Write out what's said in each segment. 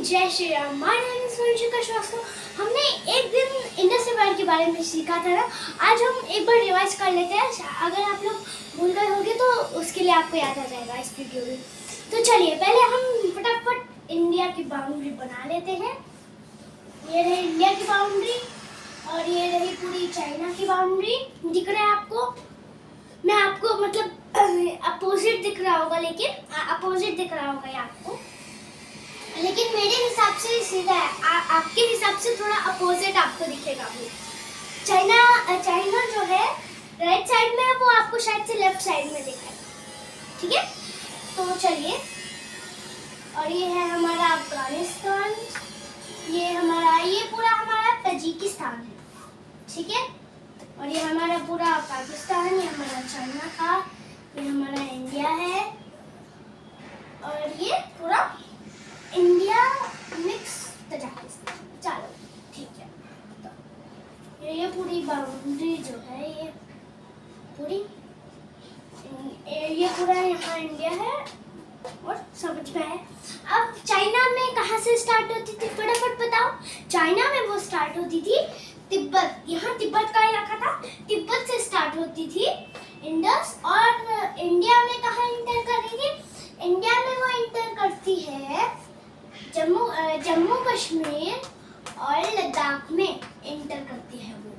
जय Shri Ram. My name is Sonika Srivastava. हमने एक दिन इंडस रिवर के बारे में सीखा था ना, आज हम एक बार रिवाइज कर लेते हैं। अगर आप लोग भूल गए होंगे तो उसके लिए आपको याद आ जाएगा इस वीडियो में। तो चलिए पहले हम फटाफट इंडिया की बाउंड्री बना लेते हैं। ये रही इंडिया की बाउंड्री और ये रही पूरी चाइना की बाउंड्री। दिख रहा है आपको? मैं आपको मतलब अपोजिट दिख रहा होगा, लेकिन अपोजिट दिख रहा होगा ये आपको, लेकिन मेरे हिसाब से सीधा है। आपके हिसाब से थोड़ा अपोजिट आपको दिखेगा। वो चाइना जो है राइट साइड में है, वो आपको शायद से लेफ्ट साइड में दिखेगा। ठीक है, तो चलिए। और ये है हमारा अफगानिस्तान, ये पूरा हमारा तजिकिस्तान है। ठीक है, और ये हमारा पूरा पाकिस्तान, ये हमारा चाइना का, ये हमारा इंडिया है, और ये पूरा इंडिया मिक्स तजाकिस्तान। चलो ठीक है, तो ये पूरी बाउंड्री जो है ये पूरा यहाँ इंडिया है और समझ में है। अब चाइना में कहाँ से स्टार्ट होती थी फटाफट बताओ। चाइना में वो स्टार्ट होती थी तिब्बत, यहाँ तिब्बत का इलाका था, तिब्बत से स्टार्ट होती थी इंडस। और इंडिया में कहाँ इंटर कर रही थी? इंडिया में वो इंटर करती है जम्मू कश्मीर और लद्दाख में इंटर करती है वो।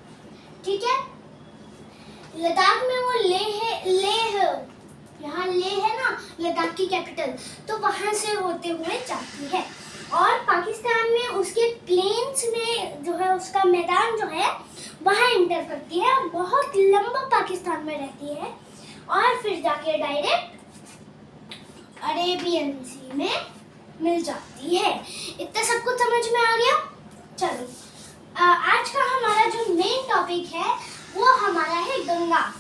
ठीक है, लद्दाख में वो लेह यहाँ लेह है ना, लद्दाख की कैपिटल, तो वहां से होते हुए जाती है। और पाकिस्तान में उसके प्लेन्स में जो है, उसका मैदान जो है वहां इंटर करती है, बहुत लंबा पाकिस्तान में रहती है, और फिर जाके डायरेक्ट अरेबियन सी में मिल जाती है। इतना सब कुछ समझ में आ गया? चलो, आज का हमारा जो मेन टॉपिक है वो हमारा है गंगा।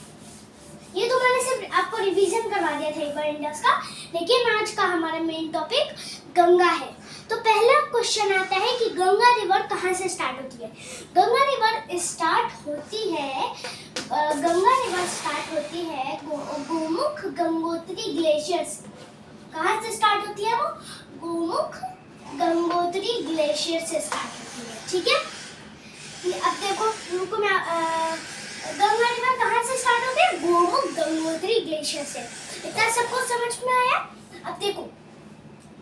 ये तो मैंने सिर्फ आपको रिवीजन करवा दिया था एक बार इंडस का, लेकिन आज का हमारा मेन टॉपिक गंगा है। तो पहला क्वेश्चन आता है कि गंगा रिवर कहाँ से स्टार्ट होती है? गंगा रिवर स्टार्ट होती है गोमुख गंगोत्री ग्लेशियर से। कहाँ से स्टार्ट होती है वो? गोमुख गंगोत्री ग्लेशियर से स्टार्ट होती है। ठीक है, अब देखो, रुको, मैं गंगा रिवर कहाँ से स्टार्ट होती है? गोमुख गंगोत्री ग्लेशियर से। इतना सबको समझ में आया? अब देखो,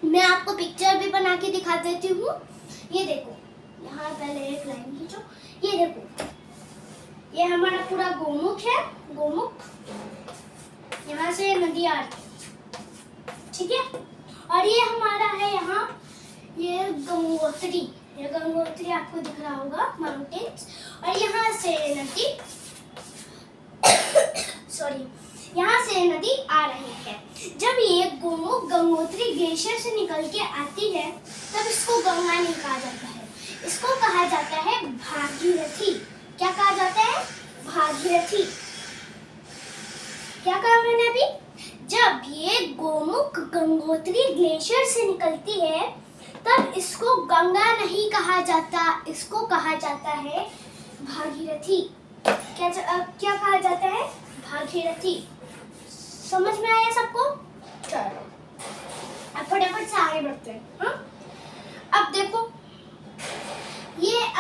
मैं आपको पिक्चर भी बना के दिखा देती हूँ। ये देखो, यहाँ पहले एक लाइन खींचो। ये देखो, ये हमारा पूरा गोमुख है, गोमुख, यहाँ से नदी आ रही है। ठीक है, और ये हमारा है यहाँ ये गंगोत्री, ये गंगोत्री आपको दिख रहा होगा, माउंटेन्स, और यहाँ से नदी सॉरी, यहाँ से नदी आ रही है। जब ये गोमुख गंगोत्री ग्लेशियर से निकल के आती है, तब इसको गंगा नहीं कहा जाता है, इसको कहा जाता है भागीरथी। क्या कहा जाता है? भागीरथी। क्या कहा मैंने अभी? जब ये गोमुख गंगोत्री ग्लेशियर से निकलती है, तब इसको गंगा नहीं कहा जाता, इसको कहा जाता है भागीरथी। क्या कहा जाता है? भागीरथी। समझ में आया सबको? चलो, अब फटाफट से आगे बढ़ते हैं। हाँ, अब देखो, ये आ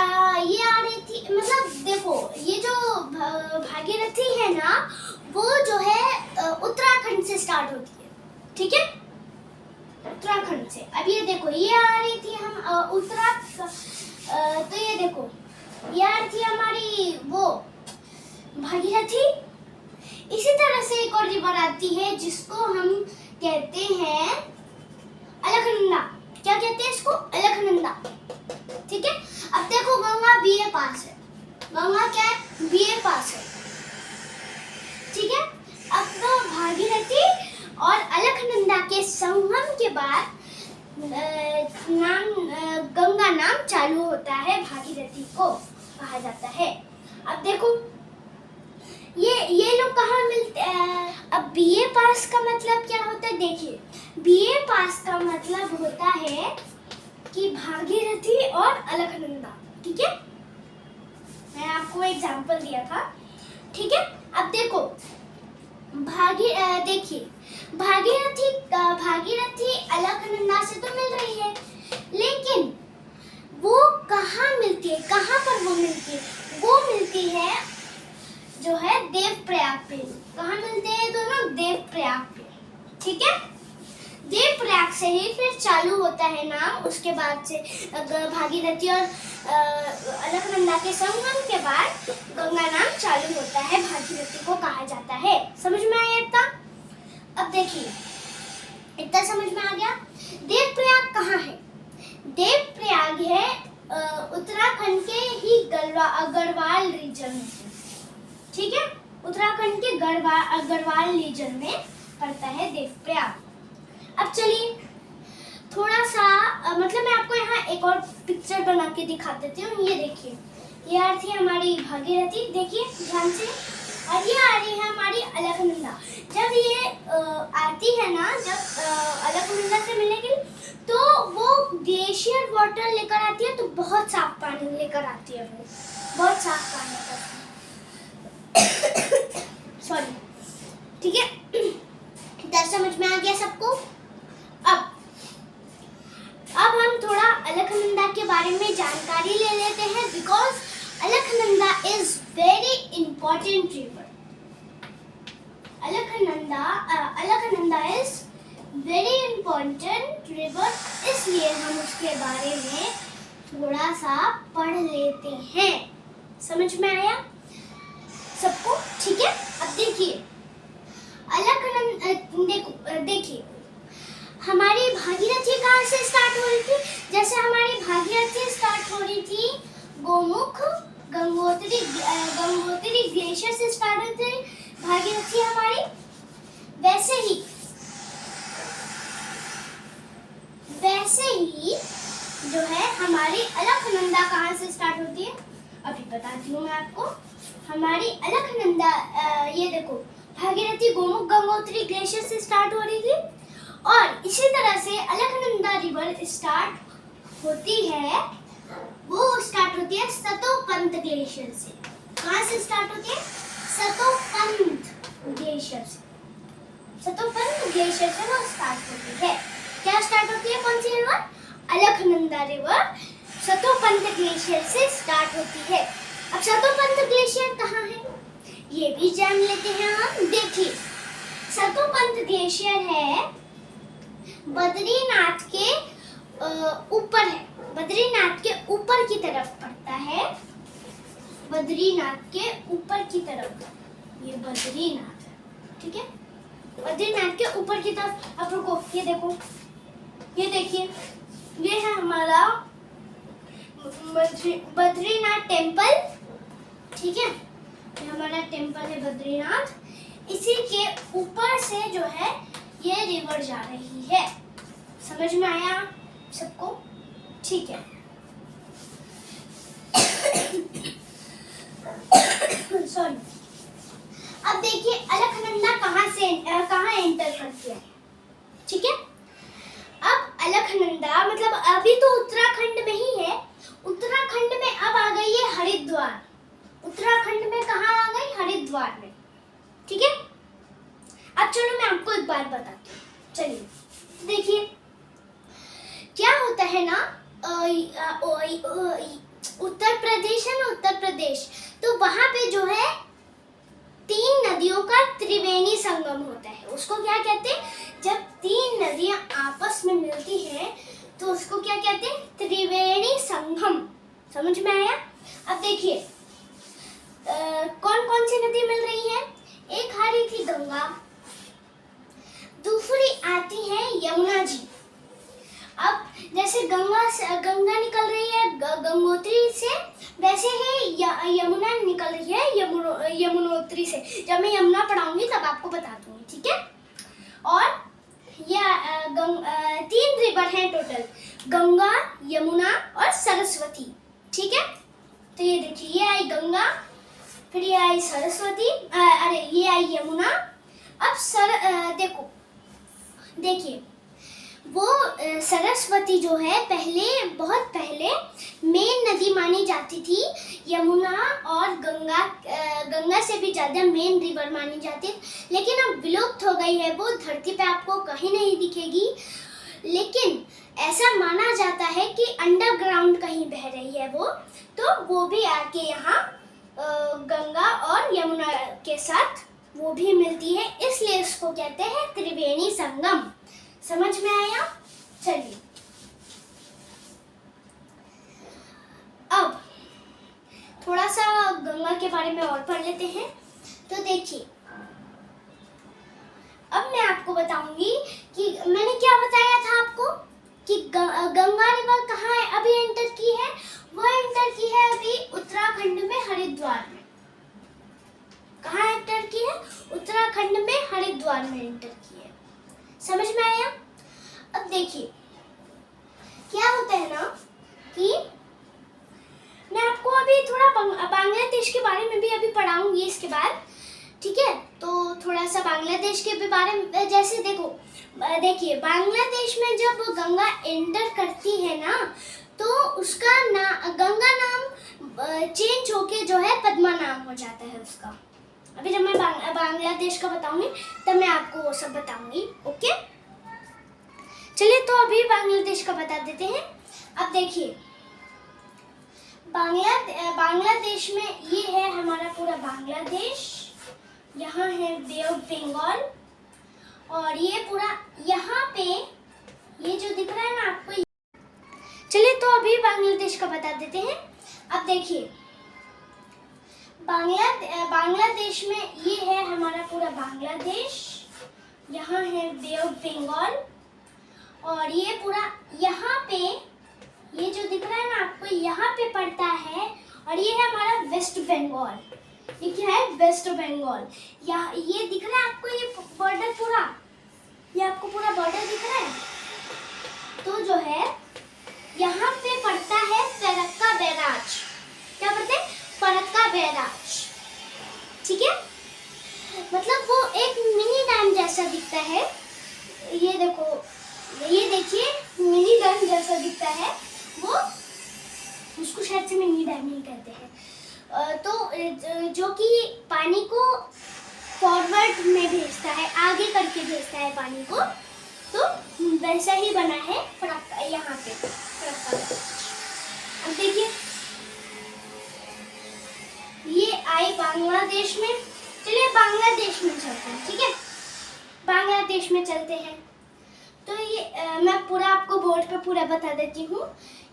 रही थी, मतलब देखो, ये जो भागीरथी है ना, वो जो है उत्तराखंड से स्टार्ट होती है। ठीक है, उत्तराखंड से। अब ये देखो, ये आ रही थी हम तो ये देखो, ये आ रही थी हमारी वो भागीरथी। इसी तरह से एक और रिवर आती है जिसको हम कहते हैं अलकनंदा। क्या कहते हैं इसको? अलकनंदा। ठीक है, अब देखो, गंगा बीए पास है, गंगा क्या है? बीए पास है। ठीक है, अब तो भागीरथी और अलकनंदा के संगम के बाद गंगा नाम चालू होता है, भागीरथी को कहा जाता है। अब देखो, ये लोग कहाँ मिलते हैं? अब बीए पास का मतलब क्या होता है? देखिए, बीए पास का मतलब होता है कि भागीरथी और अलकनंदा। ठीक है, मैं आपको एग्जांपल दिया था। ठीक है, अब देखो, देखिए, भागीरथी अलकनंदा से तो मिल रही है, लेकिन चालू होता है नाम, उसके बाद से भागीरथी और अलकनंदा के संगम के बाद गंगा नाम चालू होता है, भागीरथी को कहा जाता है। समझ में आया इतना? अब देखिए, इतना समझ में आ गया। देवप्रयाग कहाँ है? देवप्रयाग है उत्तराखंड के ही गढ़वाल रीजन में, ठीक है, उत्तराखंड के गढ़वाल रीजन में पड़ता है देवप्रयाग। अब चलिए थोड़ा सा मतलब मैं आपको यहाँ एक और पिक्चर बना के दिखा देती हूँ। ये देखिए, ये आ रही है हमारी भागीरथी, देखिए ध्यान से, और ये आ रही है हमारी अलकनंदा। जब ये आती है ना, जब अलकनंदा से मिलने के लिए, तो वो ग्लेशियर वाटर लेकर आती है, तो बहुत साफ पानी लेकर आती है, वो बहुत साफ पानी लेकर, सॉरी, ठीक है। इतना समझ में आ गया सबको? अब हम थोड़ा अलकनंदा के बारे में जानकारी ले लेते हैं, because Alaknanda is very important river. Alaknanda is very important river, इसलिए हम उसके बारे में थोड़ा सा पढ़ लेते हैं। समझ में आया सबको? ठीक है। अब देखिए, देखिए हमारी भागीरथी कहाँ से स्टार्ट हो रही थी? जैसे हमारी भागीरथी स्टार्ट हो रही थी गोमुख गंगोत्री ग्लेशियर से स्टार्ट होती थी भागीरथी हमारी, वैसे ही जो है हमारी अलकनंदा कहाँ से स्टार्ट होती है, अभी बताती हूँ मैं आपको। हमारी अलकनंदा ये देखो, भागीरथी गोमुख गंगोत्री ग्लेशियर से स्टार्ट हो रही थी, और इसी तरह से अलकनंदा रिवर स्टार्ट होती है, वो स्टार्ट होती है सतोपंत ग्लेशियर से। कहाँ से स्टार्ट होती है? सतोपंत ग्लेशियर से। सतोपंत ग्लेशियर से वो स्टार्ट होती है। क्या स्टार्ट होती है? कौन सी river? Alaknanda river Satopanth glacier से स्टार्ट होती है। अब सतोपंत ग्लेशियर कहाँ है, ये भी जान लेते हैं हम। देखिए, सतोपंत ग्लेशियर है बद्रीनाथ के ऊपर है, बद्रीनाथ के ऊपर की तरफ पड़ता है, बद्रीनाथ के ऊपर की तरफ, ये बद्रीनाथ है, ठीक है, बद्रीनाथ के ऊपर की तरफ। अब रुको, ये देखो, ये देखिए, ये है हमारा बद्रीनाथ टेम्पल, ठीक है, ये हमारा टेम्पल है बद्रीनाथ। इसी के ऊपर से जो है ये रिवर जा रही है। समझ में आया सबको? ठीक है। सॉरी। अब देखिए अलकनंदा कहाँ एंटर करती है, ठीक है। अब अलकनंदा मतलब अभी तो उत्तराखंड में ही है, उत्तराखंड में अब आ गई है हरिद्वार। उत्तराखंड में कहाँ आ गई? हरिद्वार में, ठीक है। अब चलो मैं आपको एक बात बताती हूँ। चलिए देखिए, क्या होता है ना, उत्तर प्रदेश है ना, उत्तर प्रदेश, तो वहां पे जो है 3 नदियों का त्रिवेणी संगम होता है। उसको क्या कहते हैं? जब 3 नदियां आपस में मिलती हैं तो उसको क्या कहते हैं? त्रिवेणी संगम। समझ में आया? अब देखिए कौन कौन सी नदी मिल रही है? एक आ रही थी गंगा, दूसरी आती है यमुना जी। अब जैसे गंगा निकल रही है गंगोत्री से, वैसे ही यमुना निकल रही है यमुनोत्री से। जब मैं यमुना पढ़ाऊंगी तब आपको बता दूंगी, ठीक है। और ये 3 रिवर हैं टोटल, गंगा, यमुना और सरस्वती, ठीक है। तो ये देखिए, ये आई गंगा, फिर ये आई सरस्वती, ये आई यमुना। अब देखिए वो सरस्वती जो है बहुत पहले मेन नदी मानी जाती थी। यमुना और गंगा से भी ज्यादा मेन रिवर मानी जाती है, लेकिन अब विलुप्त हो गई है। वो धरती पे आपको कहीं नहीं दिखेगी, लेकिन ऐसा माना जाता है कि अंडरग्राउंड कहीं बह रही है वो भी आके यहाँ गंगा और यमुना के साथ वो भी मिलती है, इसलिए इसको कहते हैं त्रिवेणी संगम। समझ में आया? चलिए अब थोड़ा सा गंगा के बारे में और पढ़ लेते हैं। तो देखिए अब मैं आपको बताऊंगी कि मैंने क्या बताया था आपको कि गंगा रिवर कहाँ है अभी एंटर की है। वो एंटर की है अभी उत्तराखंड में हरिद्वार में। कहाँ एंटर की है? उत्तराखंड में हरिद्वार में एंटर की है। समझ में आया? अब देखिए क्या होता है ना कि मैं आपको अभी थोड़ा बांग्लादेश के बारे में भी अभी पढ़ाऊंगी इसके बाद, ठीक है? तो थोड़ा सा बांग्लादेश के भी बारे में, जैसे देखिए बांग्लादेश में जब गंगा एंटर करती है ना तो उसका गंगा नाम चेंज होके जो है पद्मा नाम हो जाता है उसका। अभी जब मैं बांग्लादेश का बताऊंगी तब मैं आपको वो सब बताऊंगी। ओके चलिए तो अभी बांग्लादेश का बता देते हैं। अब देखिए बांग्लादेश में ये है हमारा पूरा बांग्लादेश। यहाँ है बे ऑफ बंगाल और ये पूरा यहाँ पे ये जो दिख रहा है ना आपको। चलिए तो अभी बांग्लादेश का बता देते हैं। अब देखिए बांग्लादेश में ये है हमारा पूरा बांग्लादेश। यहाँ है बे ऑफ बंगाल और ये पूरा यहाँ पे ये जो दिख रहा है ना आपको यहाँ पे पड़ता है और ये है हमारा वेस्ट बंगाल। ये क्या है? वेस्ट बंगाल। यहाँ ये दिख रहा है आपको, ये बॉर्डर पूरा, ये आपको पूरा बॉर्डर दिख रहा है। तो जो है यहाँ पे पड़ता है फरक्का बैराज। क्या पड़ता है? फरक्का बैराज, ठीक है? मतलब वो एक मिनी डैम जैसा दिखता है। ये देखो, ये देखिए मिनी डैम जैसा दिखता है वो, उसको शायद से मिनी डैम ही कहते हैं। तो जो कि पानी को फॉरवर्ड में भेजता है, आगे करके भेजता है पानी को। तो वैसा ही बना है फरक्का, यहाँ पे फरक्का। अब देखिए ये आई बांग्लादेश में। चलिए बांग्लादेश में चलते हैं, ठीक है? बांग्लादेश में चलते हैं। तो ये मैं पूरा आपको बोर्ड पे पूरा बता देती हूँ।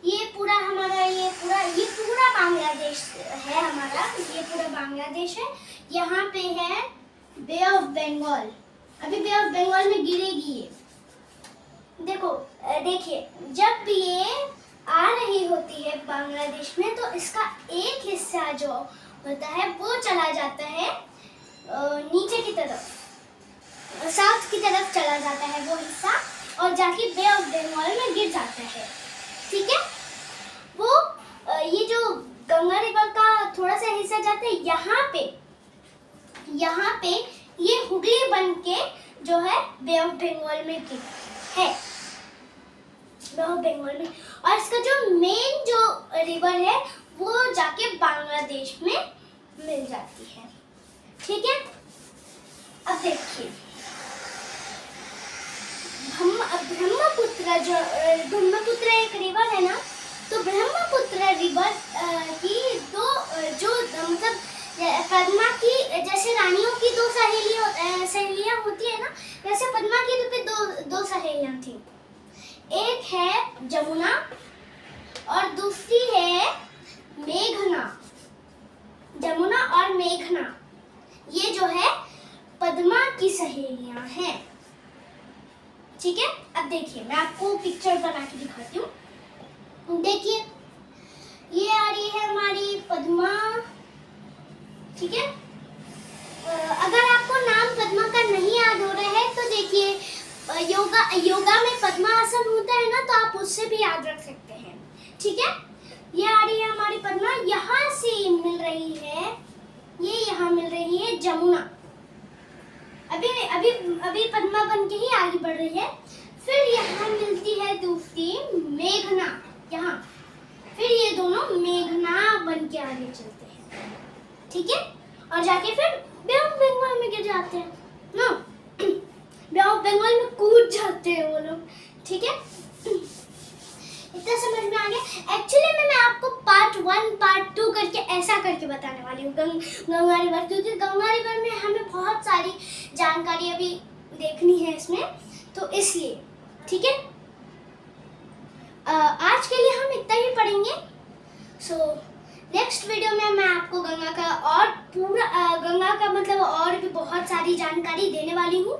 ये पूरा हमारा ये पूरा बांग्लादेश है हमारा। ये पूरा बांग्लादेश है। यहाँ पे है बे ऑफ बंगाल। अभी बे ऑफ बंगाल में गिरेगी ये। देखो देखिए जब भी ये आ रही होती है बांग्लादेश में तो इसका एक हिस्सा जो होता है वो चला जाता है नीचे की तरफ, साउथ की तरफ चला जाता है वो हिस्सा और जाके बे ऑफ बंगाल में गिर जाता है, ठीक है? वो ये जो गंगा रिवर का थोड़ा सा हिस्सा जाता है यहाँ पे ये हुगली बन के जो है बे ऑफ बंगाल में गिर है, बे ऑफ बंगाल में। और इसका जो मेन जो रिवर है वो जाके बांग्लादेश में मिल जाती है, ठीक है? अब देखिए ब्रह्मपुत्र एक रिवर है ना, तो ब्रह्मपुत्र रिवर की दो जो मतलब पद्मा की जैसे रानियों की दो सहेलियां होती है ना, वैसे पद्मा की भी दो सहेलियां थी। एक है जमुना और दूसरी है मेघना। जमुना और मेघना ये जो है पद्मा की सहेलियां हैं, ठीक है? अब देखिए मैं आपको पिक्चर बना के दिखाती हूँ। देखिए ये आ रही है हमारी पद्मा, ठीक है? अगर आपको नाम पद्मा का नहीं याद हो रहा है तो देखिए योगा में पद्मासन होता है ना, तो आप उससे भी याद रख सकते हैं, ठीक है? ये आ रही है हमारी पद्मा, यहाँ से मिल रही है, ये यहाँ मिल रही है जमुना। अभी पद्मा बन के ही आगे बढ़ रही है। फिर यहाँ मिलती है दूसरी मेघना, यहाँ फिर ये दोनों मेघना बन के आगे चलते हैं, ठीक है? और जाके फिर बे ऑफ बंगाल में गिर जाते हैं ना, बे ऑफ बंगाल में कूद जाते हैं वो लोग, ठीक है? इतना समझ में आ गया? एक्चुअली मैं आपको पार्ट 1 पार्ट 2 करके ऐसा करके बताने वाली हूँ गंगा रिवर, क्योंकि गंगा रिवर में हमें बहुत सारी जानकारी अभी देखनी है इसमें, तो इसलिए, ठीक है? आज के लिए हम इतना ही पढ़ेंगे। सो नेक्स्ट वीडियो में मैं आपको गंगा का और पूरा गंगा का मतलब और भी बहुत सारी जानकारी देने वाली हूँ।